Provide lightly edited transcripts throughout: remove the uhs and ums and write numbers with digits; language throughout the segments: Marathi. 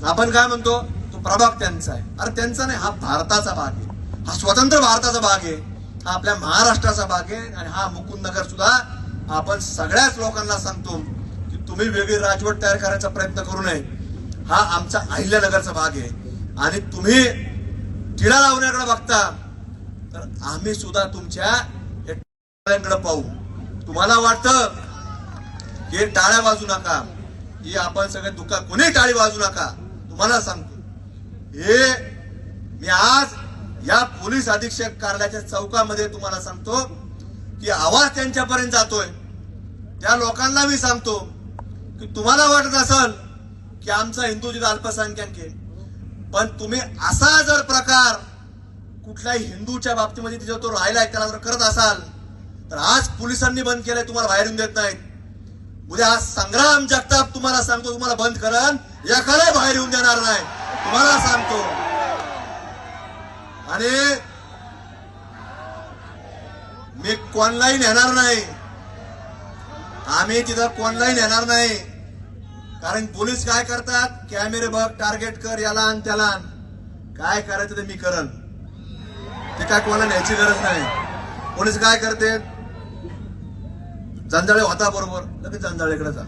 आपण काय म्हणतो, तो प्रभाग त्यांचा आहे. अरे त्यांचा नाही, हा भारताचा भाग आहे, हा स्वतंत्र भारताचा भाग आहे, हा आपल्या महाराष्ट्राचा भाग आहे. आणि हा मुकुंदनगर सुद्धा आपण सगळ्याच लोकांना सांगतो की तुम्ही वेगळी राजवट तयार करायचा प्रयत्न करू नये. हा आमचा अहिल्यानगरचा भाग आहे. आणि तुम्ही टिळा लावण्याकडे बघता तर आम्ही सुद्धा तुमच्या टाळ्यांकडे पाहू. तुम्हाला वाटतं की टाळ्या वाजू नका, की आपण सगळे दुःखा कोणी टाळी वाजू नका. तुम्हाला सांगतो हे मी आज या पोलीस अधीक्षक कार्यालयाच्या चौकामध्ये तुम्हाला सांगतो की आवाज त्यांच्यापर्यंत जातोय. त्या लोकांना मी सांगतो की तुम्हाला वाटत असेल की आमचा हिंदू जिथं अल्पसंख्याक आहे, पण तुम्ही असा जर प्रकार कुठल्याही हिंदूच्या बाबतीमध्ये तिथे तो राहिलाय त्याला जर करत असाल तर आज पोलिसांनी बंद केलंय, तुम्हाला बाहेर येऊन देत नाहीत. उद्या आज संग्राम जगताप तुम्हाला सांगतो तुम्हाला बंद करन, एकाला बाहेर येऊन देणार नाही, तुम्हाला सांगतो. आणि मी कोणलाही नेणार नाही, आम्ही तिथं कोणलाही नेणार नाही. कारण पोलीस काय करतात, कॅमेरे बघ, टार्गेट कर, याला आण त्याला आण, काय करायचं ते मी करन, ते काय कोणाला न्यायची गरज नाही. पोलीस काय करते, जंजाळे होता बरोबर लगेच जंजाळेकडे जा,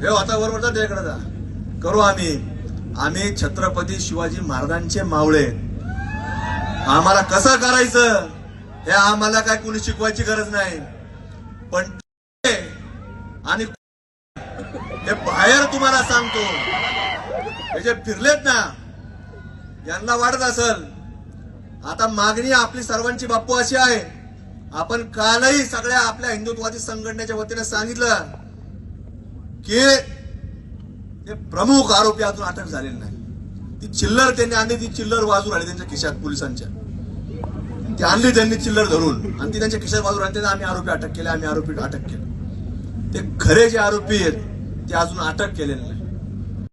हे होता बरोबर जा त्याकडे जा, करू आम्ही छत्रपती शिवाजी महाराजांचे मावळे. आम्हाला कसं करायचं हे आम्हाला काय कोणी शिकवायची गरज नाही. पण आणि हे बाहेर तुम्हाला सांगतो, हे जे फिरलेत ना, यांना वाटत असेल आता मागणी आपली सर्वांची बाप्पू अशी आहे. आपण कालही सगळ्या आपल्या हिंदुत्वादी संघटनेच्या वतीने सांगितलं की ते प्रमुख आरोपी अजून अटक झालेले नाही. ती चिल्लर त्यांनी आणली, ती चिल्लर बाजू राहिली त्यांच्या खिशात पोलिसांच्या, ती आणली त्यांनी चिल्लर धरून आणि ती त्यांच्या खिशात बाजू राहिली. आम्ही आरोपी अटक केले, आम्ही आरोपी अटक केले. ते खरे जे आरोपी आहेत ते अजून अटक केलेले नाही.